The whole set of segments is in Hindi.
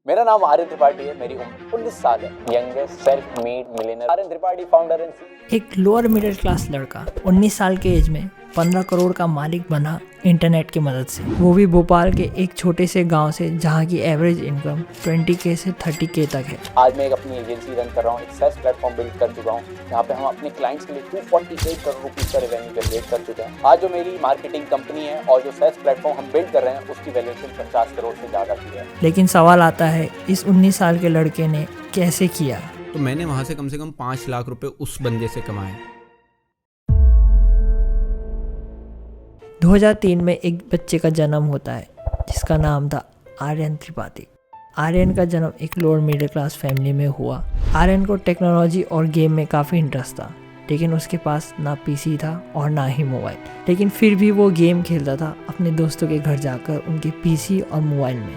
मेरा नाम आर्यन त्रिपाठी है। मेरी उम्र 19 साल है। Youngest self made millionaire Aryan Tripathi, founder and एक लोअर मिडिल क्लास लड़का 19 साल के एज में 15 करोड़ का मालिक बना इंटरनेट की मदद से, वो भी भोपाल के एक छोटे से गांव से जहां की एवरेज इनकम 20K से 30K तक है। आज मैं एक अपनी एजेंसी रन कर रहा हूँ, एक सेल्स प्लेटफॉर्म बिल्ड कर चुका हूँ जहाँ पे हम अपने क्लाइंट्स के लिए 248 करोड़ रुपीस का रेवेन्यू जनरेट कर चुके हैं। आज जो मेरी मार्केटिंग कंपनी है और जो सेल्स प्लेटफॉर्म हम बिल्ड कर रहे हैं उसकी वैल्यूएशन 50 करोड़ से ज़्यादा की है। लेकिन सवाल आता है, इस 19 साल के लड़के ने कैसे किया? तो मैंने वहाँ से कम 5 लाख रुपए उस बंदे से कमाए। 2003 में एक बच्चे का जन्म होता है जिसका नाम था आर्यन त्रिपाठी। आर्यन का जन्म एक लोअर मिडिल क्लास फैमिली में हुआ। आर्यन को टेक्नोलॉजी और गेम में काफ़ी इंटरेस्ट था, लेकिन उसके पास ना पीसी था और ना ही मोबाइल। लेकिन फिर भी वो गेम खेलता था अपने दोस्तों के घर जाकर उनके पीसी और मोबाइल में।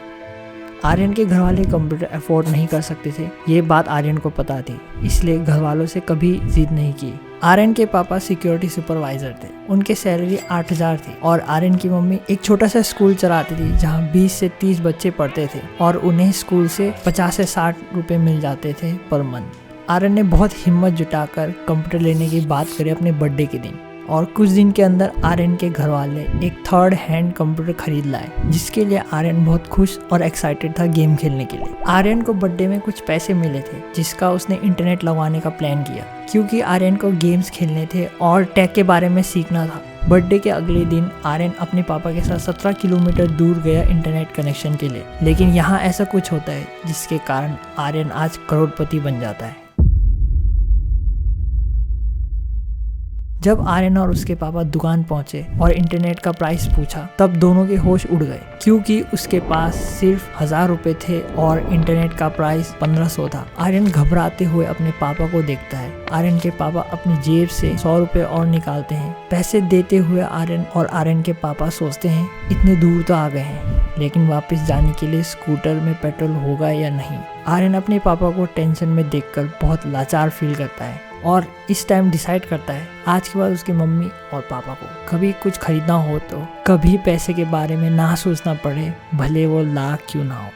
आर्यन के घर वाले कंप्यूटर अफोर्ड नहीं कर सकते थे, ये बात आर्यन को पता थी, इसलिए घर वालों से कभी जिद नहीं की। आर्यन के पापा सिक्योरिटी सुपरवाइजर थे, उनके सैलरी 8000 थी और आर्यन की मम्मी एक छोटा सा स्कूल चलाती थी जहां 20 से 30 बच्चे पढ़ते थे और उन्हें स्कूल से 50 से 60 रुपए मिल जाते थे पर मंथ। आर्यन ने बहुत हिम्मत जुटाकर कंप्यूटर लेने की बात करी अपने बर्थडे के दिन और कुछ दिन के अंदर आर्यन के घर वाले एक थर्ड हैंड कंप्यूटर खरीद लाए, जिसके लिए आर्यन बहुत खुश और एक्साइटेड था गेम खेलने के लिए। आर्यन को बर्थडे में कुछ पैसे मिले थे जिसका उसने इंटरनेट लगवाने का प्लान किया, क्योंकि आर्यन को गेम्स खेलने थे और टेक के बारे में सीखना था। बर्थडे के अगले दिन आर्यन अपने पापा के साथ 17 किलोमीटर दूर गया इंटरनेट कनेक्शन के लिए। लेकिन यहाँ ऐसा कुछ होता है जिसके कारण आर्यन आज करोड़पति बन जाता है। जब आर्यन और उसके पापा दुकान पहुंचे और इंटरनेट का प्राइस पूछा, तब दोनों के होश उड़ गए, क्योंकि उसके पास सिर्फ 1000 रुपए थे और इंटरनेट का प्राइस 1500 था। आर्यन घबराते हुए अपने पापा को देखता है। आर्यन के पापा अपनी जेब से 100 रुपए और निकालते हैं। पैसे देते हुए आर्यन और आर्यन के पापा सोचते हैं, इतने दूर तो आ गए हैं, लेकिन वापस जाने के लिए स्कूटर में पेट्रोल होगा या नहीं। आर्यन अपने पापा को टेंशन में देखकर बहुत लाचार फील करता है और इस टाइम डिसाइड करता है आज के बाद उसकी मम्मी और पापा को कभी कुछ खरीदना हो तो कभी पैसे के बारे में ना सोचना पड़े, भले वो लाख क्यों ना हो।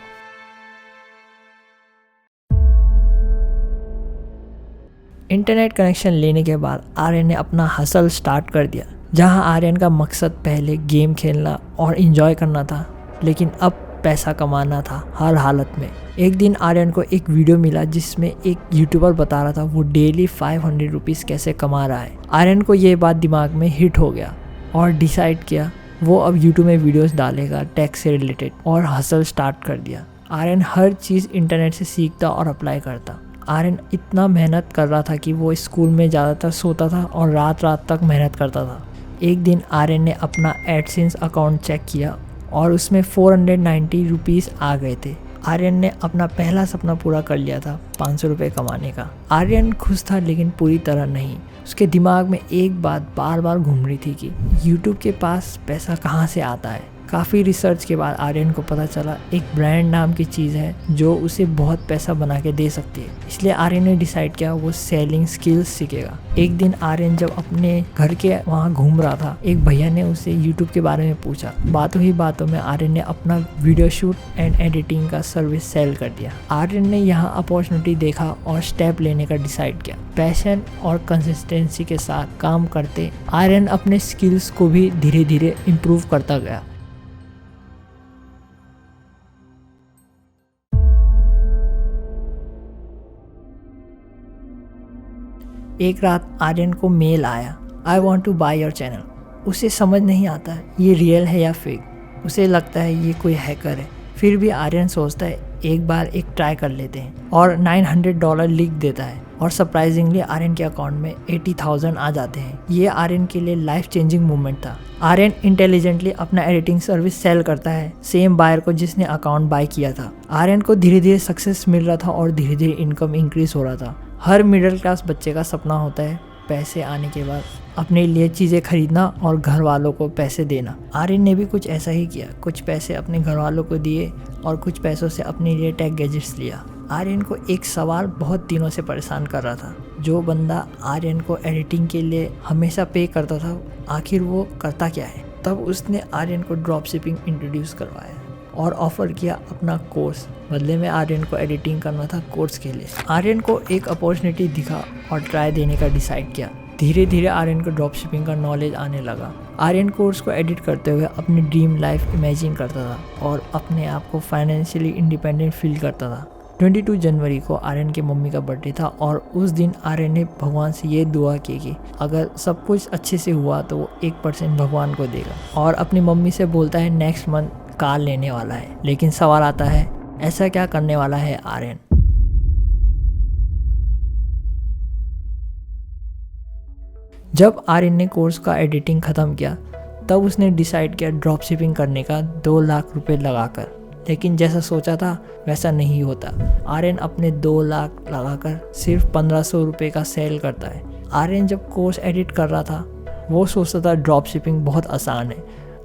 इंटरनेट कनेक्शन लेने के बाद आर्यन ने अपना हसल स्टार्ट कर दिया, जहां आर्यन का मकसद पहले गेम खेलना और एंजॉय करना था, लेकिन अब पैसा कमाना था हर हालत में। एक दिन आर्यन को एक वीडियो मिला जिसमें एक यूट्यूबर बता रहा था वो डेली 500 रुपीज़ कैसे कमा रहा है। आर्यन को ये बात दिमाग में हिट हो गया और डिसाइड किया वो अब यूट्यूब में वीडियोस डालेगा टेक से रिलेटेड, और हसल स्टार्ट कर दिया। आर्यन हर चीज़ इंटरनेट से सीखता और अप्लाई करता। आर्यन इतना मेहनत कर रहा था कि वो स्कूल में ज़्यादातर सोता था और रात रात तक मेहनत करता था। एक दिन आर्यन ने अपना एडसेंस अकाउंट चेक किया और उसमें 490 रुपीज़ आ गए थे। आर्यन ने अपना पहला सपना पूरा कर लिया था, 500 रुपये कमाने का। आर्यन खुश था, लेकिन पूरी तरह नहीं। उसके दिमाग में एक बात बार बार घूम रही थी कि यूट्यूब के पास पैसा कहाँ से आता है। काफ़ी रिसर्च के बाद आर्यन को पता चला एक ब्रांड नाम की चीज़ है जो उसे बहुत पैसा बना के दे सकती है। इसलिए आर्यन ने डिसाइड किया वो सेलिंग स्किल्स सीखेगा। एक दिन आर्यन जब अपने घर के वहाँ घूम रहा था, एक भैया ने उसे यूट्यूब के बारे में पूछा। बातों ही बातों में आर्यन ने अपना वीडियो शूट एंड एडिटिंग का सर्विस सेल कर दिया। आर्यन ने यहाँ अपॉर्चुनिटी देखा और स्टेप लेने का डिसाइड किया। पैशन और कंसिस्टेंसी के साथ काम करते आर्यन अपने स्किल्स को भी धीरे धीरे इम्प्रूव करता गया। एक रात आर्यन को मेल आया, I want to buy your channel. उसे समझ नहीं आता ये रियल है या फेक। उसे लगता है ये कोई हैकर है। फिर भी आर्यन सोचता है एक बार एक ट्राई कर लेते हैं और $900 लिख देता है और सरप्राइजिंगली आर्यन के अकाउंट में 80,000 आ जाते हैं। ये आर्यन के लिए लाइफ चेंजिंग मूवमेंट था। आर्यन इंटेलिजेंटली अपना एडिटिंग सर्विस सेल करता है सेम बायर को जिसने अकाउंट बाय किया था। आर्यन को धीरे धीरे सक्सेस मिल रहा था और धीरे धीरे इनकम इंक्रीज हो रहा था। हर मिडिल क्लास बच्चे का सपना होता है पैसे आने के बाद अपने लिए चीज़ें खरीदना और घर वालों को पैसे देना। आर्यन ने भी कुछ ऐसा ही किया। कुछ पैसे अपने घर वालों को दिए और कुछ पैसों से अपने लिए टेक गैजेट्स लिया। आर्यन को एक सवाल बहुत दिनों से परेशान कर रहा था। जो बंदा आर्यन को एडिटिंग के लिए हमेशा पे करता था, आखिर वो करता क्या है? तब उसने आर्यन को ड्रॉप शिपिंग इंट्रोड्यूस करवाया। और ऑफ़र किया अपना कोर्स। बदले में आर्यन को एडिटिंग करना था कोर्स के लिए। आर्यन को एक अपॉर्चुनिटी दिखा और ट्राई देने का डिसाइड किया। धीरे धीरे आर्यन को ड्रॉप शिपिंग का नॉलेज आने लगा। आर्यन कोर्स को एडिट करते हुए अपनी ड्रीम लाइफ इमेजिन करता था और अपने आप को फाइनेंशियली इंडिपेंडेंट फील करता था। 22 जनवरी को आर्यन के मम्मी का बर्थडे था और उस दिन आर्यन ने भगवान से ये दुआ की कि अगर सब कुछ अच्छे से हुआ तो वो 1% भगवान को देगा, और अपनी मम्मी से बोलता है नेक्स्ट मंथ कार लेने वाला है। लेकिन सवाल आता है, ऐसा क्या करने वाला है आर्यन? जब आर्यन ने कोर्स का एडिटिंग ख़त्म किया तब उसने डिसाइड किया ड्रॉप शिपिंग करने का 2 लाख रुपए लगाकर। लेकिन जैसा सोचा था वैसा नहीं होता। आर्यन अपने 2 लाख लगाकर सिर्फ 1500 रुपये का सेल करता है। आर्यन जब कोर्स एडिट कर रहा था वो सोचता था ड्रॉप शिपिंग बहुत आसान है,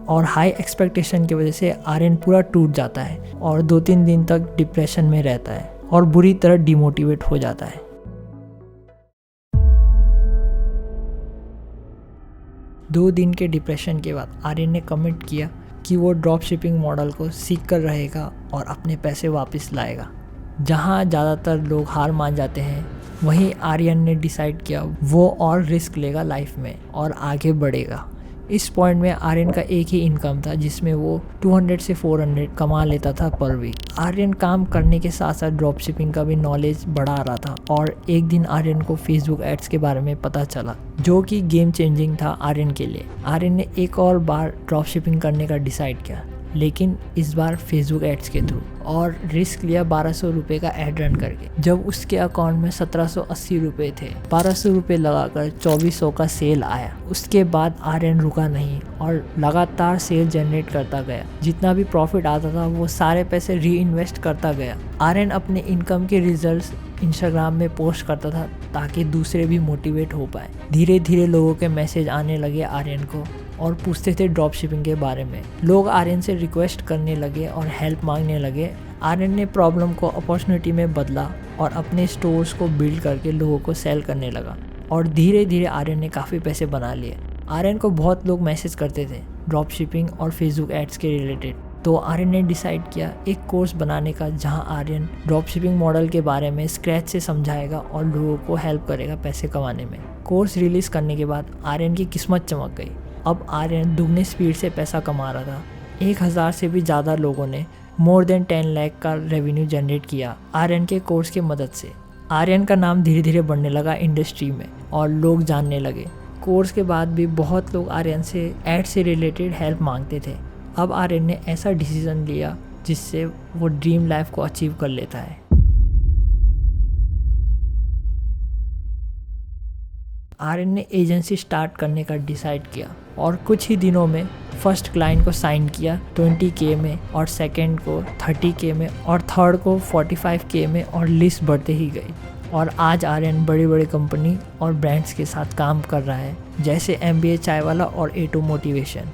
और हाई एक्सपेक्टेशन की वजह से आर्यन पूरा टूट जाता है और 2-3 दिन तक डिप्रेशन में रहता है और बुरी तरह डिमोटिवेट हो जाता है। 2 दिन के डिप्रेशन के बाद आर्यन ने कमिट किया कि वो ड्रॉप शिपिंग मॉडल को सीख कर रहेगा और अपने पैसे वापस लाएगा। जहाँ ज़्यादातर लोग हार मान जाते हैं वहीं आर्यन ने डिसाइड किया वो और रिस्क लेगा लाइफ में और आगे बढ़ेगा। इस पॉइंट में आर्यन का एक ही इनकम था जिसमें वो 200 से 400 कमा लेता था पर वीक। आर्यन काम करने के साथ साथ ड्रॉप शिपिंग का भी नॉलेज बढ़ा रहा था और एक दिन आर्यन को फेसबुक एड्स के बारे में पता चला जो कि गेम चेंजिंग था आर्यन के लिए। आर्यन ने एक और बार ड्रॉप शिपिंग करने का डिसाइड किया, लेकिन इस बार फेसबुक एड्स के थ्रू, और रिस्क लिया 1200 रुपये का एड रन करके। जब उसके अकाउंट में 1780 रुपये थे, 1200 रुपये लगाकर 2400 का सेल आया। उसके बाद आर्यन रुका नहीं और लगातार सेल जनरेट करता गया। जितना भी प्रॉफिट आता था वो सारे पैसे री इन्वेस्ट करता गया। आर्यन अपने इनकम के रिजल्ट्स इंस्टाग्राम में पोस्ट करता था ताकि दूसरे भी मोटिवेट हो पाए। धीरे धीरे लोगों के मैसेज आने लगे आर्यन को और पूछते थे ड्रॉप शिपिंग के बारे में। लोग आर्यन से रिक्वेस्ट करने लगे और हेल्प मांगने लगे। आर्यन ने प्रॉब्लम को अपॉर्चुनिटी में बदला और अपने स्टोर्स को बिल्ड करके लोगों को सेल करने लगा, और धीरे धीरे आर्यन ने काफ़ी पैसे बना लिए। आर्यन को बहुत लोग मैसेज करते थे ड्रॉप शिपिंग और फेसबुक एड्स के रिलेटेड, तो आर्यन ने डिसाइड किया एक कोर्स बनाने का जहां आर्यन ड्रॉप शिपिंग मॉडल के बारे में स्क्रैच से समझाएगा और लोगों को हेल्प करेगा पैसे कमाने में। कोर्स रिलीज़ करने के बाद आर्यन की किस्मत चमक गई। अब आर्यन दुगने स्पीड से पैसा कमा रहा था। 1000 से भी ज़्यादा लोगों ने मोर देन 10 लाख का रेवेन्यू जनरेट किया आर्यन के कोर्स की मदद से। आर्यन का नाम धीरे धीरे बढ़ने लगा इंडस्ट्री में और लोग जानने लगे। कोर्स के बाद भी बहुत लोग आर्यन से एड से रिलेटेड हेल्प मांगते थे। अब आर्यन ने ऐसा डिसीजन लिया जिससे वो ड्रीम लाइफ को अचीव कर लेता है। आर्यन ने एजेंसी स्टार्ट करने का डिसाइड किया और कुछ ही दिनों में फर्स्ट क्लाइंट को साइन किया 20K में, और सेकंड को 30K में, और थर्ड को 45K में, और लिस्ट बढ़ते ही गई। और आज आर्यन बड़ी बड़ी कंपनी और ब्रांड्स के साथ काम कर रहा है, जैसे MBA चाय वाला और A2 मोटिवेशन।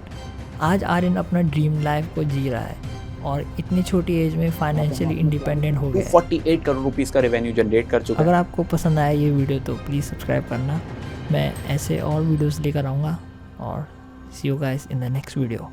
आज आर्यन अपना ड्रीम लाइफ को जी रहा है और इतनी छोटी एज में फाइनेंशियली इंडिपेंडेंट हो गया। 48 करोड़ रुपीस का रेवेन्यू जनरेट कर चुका है। अगर आपको पसंद आया ये वीडियो तो प्लीज़ सब्सक्राइब करना। मैं ऐसे और वीडियोस लेकर आऊँगा, और see you guys in the next video.